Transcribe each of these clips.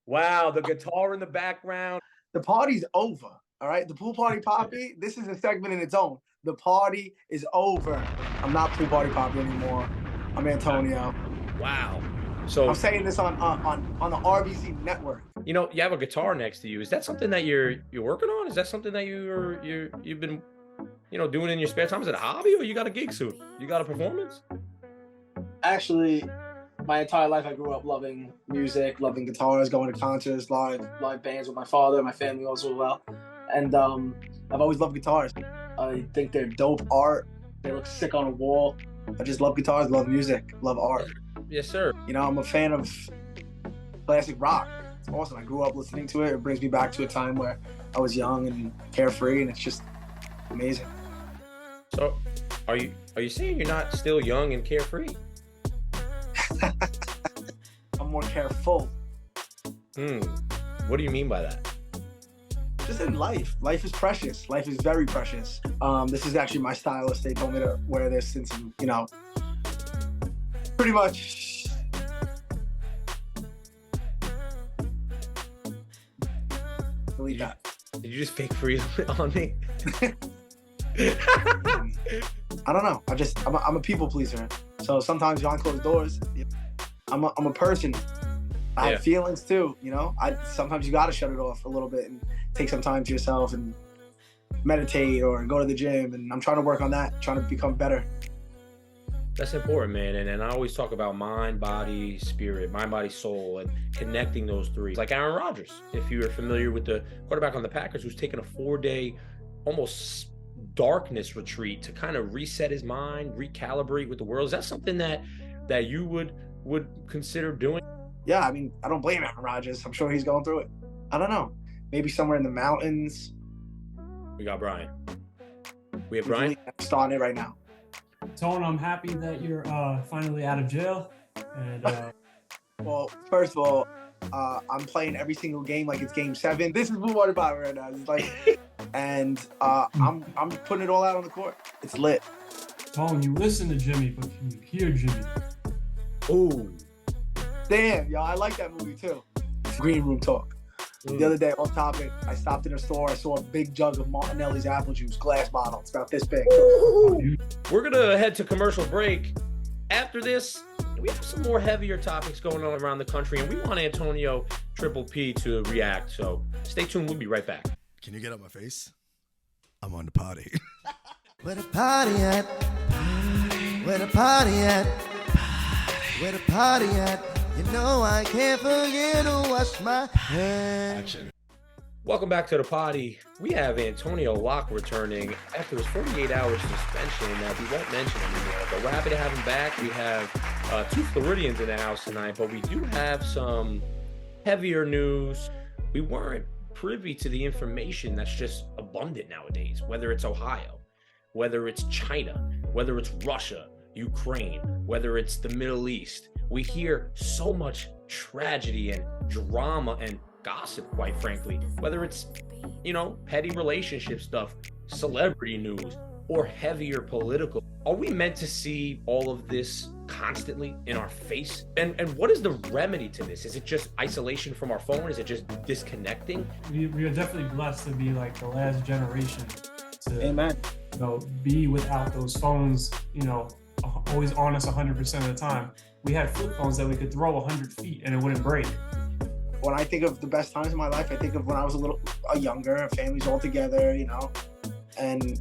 Wow, the guitar in the background. The party's over. All right. The pool party poppy. This is a segment in its own. The party is over. I'm not pool party poppy anymore. I'm Antonio. Wow. So I'm saying this on the RBC Network. you have a guitar next to you. Is that something that you're working on? Is that something that you've been doing in your spare time? Is it a hobby or you got a gig soon? You got a performance? Actually, my entire life I grew up loving music, loving guitars, going to concerts, live bands with my father, my family also as well. And I've always loved guitars. I think they're dope art. They look sick on a wall. I just love guitars, love music, love art. Yes, sir. I'm a fan of classic rock. It's awesome. I grew up listening to it. It brings me back to a time where I was young and carefree, and it's just amazing. So, are you saying you're not still young and carefree? I'm more careful. What do you mean by that? Just in life. Life is precious. Life is very precious. This is actually my stylist. They told me to wear this since, pretty much. Delete that. Did you just fake freeze on me? I don't know. I'm a people pleaser. So sometimes behind closed doors, I'm a person. I have feelings too, sometimes you gotta shut it off a little bit and take some time to yourself and meditate or go to the gym. And I'm trying to work on that, trying to become better. That's important, man. And I always talk about mind, body, spirit, mind, body, soul, and connecting those three. Like Aaron Rodgers, if you're familiar with the quarterback on the Packers, who's taken a 4-day almost darkness retreat to kind of reset his mind, recalibrate with the world. Is that something that you would consider doing? Yeah, I mean, I don't blame Aaron Rodgers. I'm sure he's going through it. I don't know. Maybe somewhere in the mountains. We got Brian. We have Brian? Starting it right now. Tone, I'm happy that you're finally out of jail. And well, first of all, I'm playing every single game like it's game 7. This is PoolPartyPapii right now. It's like, and I'm putting it all out on the court. It's lit. Tone, you listen to Jimmy, but can you hear Jimmy? Ooh. Damn, yo, I like that movie too. Green Room Talk. The other day, off topic, I stopped in a store. I saw a big jug of Martinelli's apple juice, glass bottle. It's about this big. We're going to head to commercial break. After this, we have some more heavier topics going on around the country, and we want Antonio Triple P to react. So stay tuned. We'll be right back. Can you get up my face? I'm on the party. Where the party at? Party. Where the party at? Party. Where the party at? You know I can't forget to wash my hands. Action. Welcome back to the party. We have Antonio Locke returning after his 48-hour suspension that we won't mention anymore, but we're happy to have him back. We have 2 Floridians in the house tonight, but we do have some heavier news. We weren't privy to the information that's just abundant nowadays, whether it's Ohio, whether it's China, whether it's Russia, Ukraine, whether it's the Middle East. We hear so much tragedy and drama and gossip, quite frankly, whether it's, petty relationship stuff, celebrity news, or heavier political. Are we meant to see all of this constantly in our face? And what is the remedy to this? Is it just isolation from our phone? Is it just disconnecting? We are definitely blessed to be like the last generation to Amen. Be without those phones, always on us 100% of the time. We had flip phones that we could throw 100 feet and it wouldn't break. When I think of the best times in my life, I think of when I was a younger, families all together, and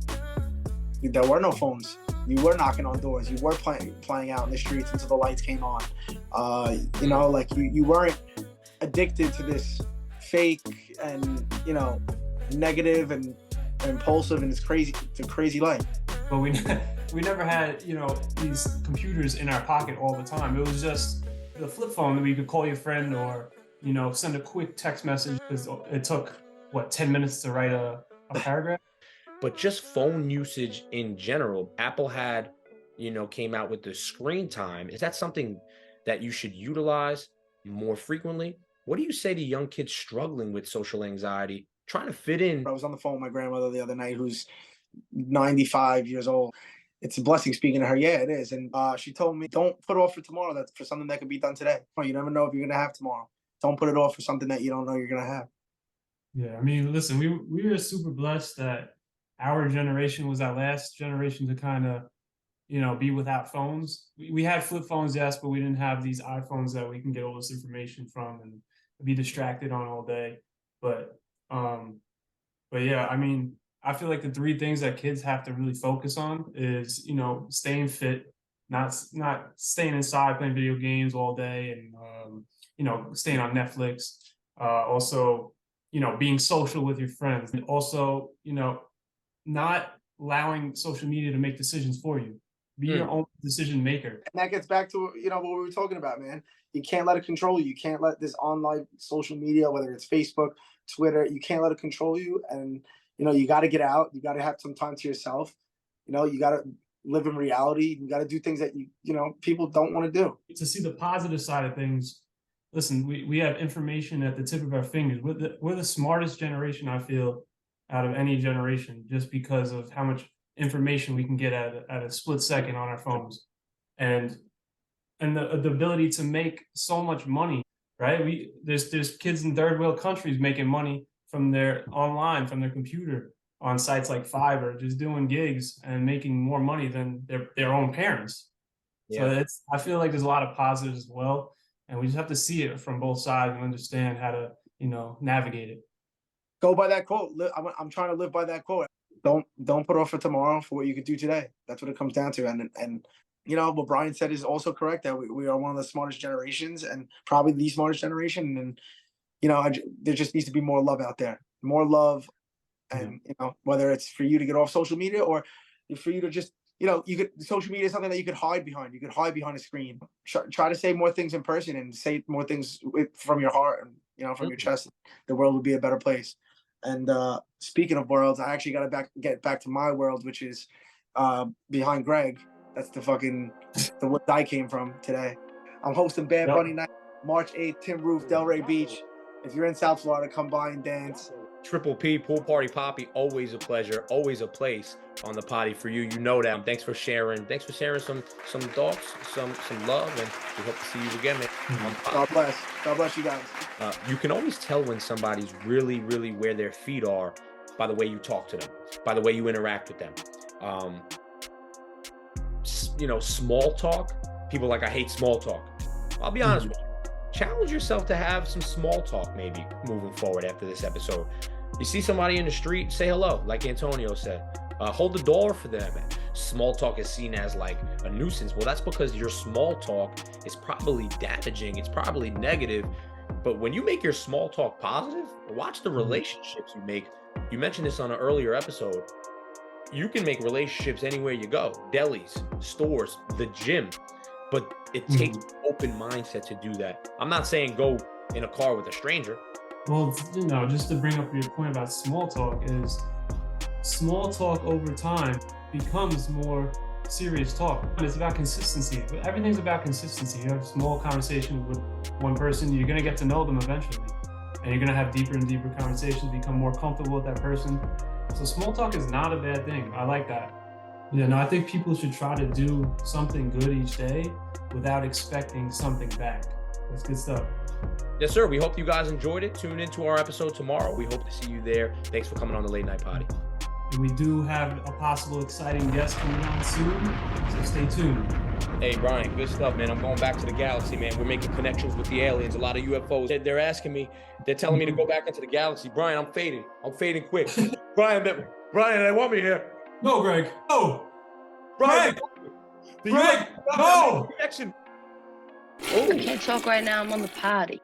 there were no phones. You were knocking on doors. You were playing out in the streets until the lights came on. You weren't addicted to this fake and, negative and impulsive, and it's a crazy life. But we never had, these computers in our pocket all the time. It was just the flip phone that we could call your friend or, send a quick text message, because it took, 10 minutes to write a paragraph? But just phone usage in general, Apple had, came out with the screen time. Is that something that you should utilize more frequently? What do you say to young kids struggling with social anxiety, trying to fit in? I was on the phone with my grandmother the other night, who's 95 years old. It's a blessing speaking to her. Yeah, it is. And she told me, don't put off for tomorrow. That's for something that could be done today. You never know if you're going to have tomorrow. Don't put it off for something that you don't know you're gonna have. Yeah, I mean, listen, we were super blessed that our generation was our last generation to kind of, be without phones. We had flip phones, yes, but we didn't have these iPhones that we can get all this information from and be distracted on all day. But but yeah, I mean, I feel like the three things that kids have to really focus on is, staying fit, not staying inside playing video games all day, and staying on Netflix. Also, being social with your friends, and also, not allowing social media to make decisions for you. Be your own decision maker. And that gets back to what we were talking about, man. You can't let it control you. You can't let this online social media, whether it's Facebook, Twitter, you can't let it control you. And you got to get out. You got to have some time to yourself. You got to live in reality. You got to do things that people don't want to do. To see the positive side of things, listen, we have information at the tip of our fingers. We're the smartest generation, I feel, out of any generation, just because of how much information we can get at a split second on our phones, and the ability to make so much money, right? There's kids in third world countries making money from their computer on sites like Fiverr, just doing gigs and making more money than their own parents. Yeah. So I feel like there's a lot of positives as well, and we just have to see it from both sides and understand how to navigate it. Go by that quote. I'm trying to live by that quote. Don't put off for tomorrow for what you could do today. That's what it comes down to. And what Brian said is also correct, that we are one of the smartest generations, and probably the smartest generation. And there just needs to be more love out there, more love. And whether it's for you to get off social media or for you to just social media is something that you could hide behind. You could hide behind a screen. Try to say more things in person and say more things from your heart and from your chest. The world would be a better place. And speaking of worlds, I actually got to get back to my world, which is behind Greg. That's the woods I came from today. I'm hosting Bad Bunny Night, March 8th, Tim Roof, Delray Beach. If you're in South Florida, come by and dance. Triple P, PoolPartyPapii, always a pleasure, always a place on the potty for you. You know that. Thanks for sharing. Thanks for sharing some thoughts, some love, and we hope to see you again, man. God bless. God bless you guys. You can always tell when somebody's really, really where their feet are by the way you talk to them, by the way you interact with them. Small talk. People I hate small talk. I'll be honest with you. Challenge yourself to have some small talk maybe moving forward after this episode. You see somebody in the street, say hello, like Antonio said. Hold the door for them. Small talk is seen as like a nuisance. Well, that's because your small talk is probably damaging. It's probably negative. But when you make your small talk positive, watch the relationships you make. You mentioned this on an earlier episode. You can make relationships anywhere you go. Delis, stores, the gym. But it takes an open mindset to do that. I'm not saying go in a car with a stranger. Well, just to bring up your point about small talk is small talk over time becomes more serious talk. It's about consistency. Everything's about consistency. You have small conversations with one person, you're going to get to know them eventually. And you're going to have deeper and deeper conversations, become more comfortable with that person. So small talk is not a bad thing. I like that. I think people should try to do something good each day without expecting something back. That's good stuff. Yes, sir. We hope you guys enjoyed it. Tune into our episode tomorrow. We hope to see you there. Thanks for coming on the Late Night Potty. And we do have a possible exciting guest coming on soon, so stay tuned. Hey, Brian, good stuff, man. I'm going back to the galaxy, man. We're making connections with the aliens, a lot of UFOs. They're asking me, they're telling me to go back into the galaxy. Brian, I'm fading. I'm fading quick. Brian, they want me here. No, Greg. No. Brian, Greg, no. Connection. I can't talk right now. I'm on the potty.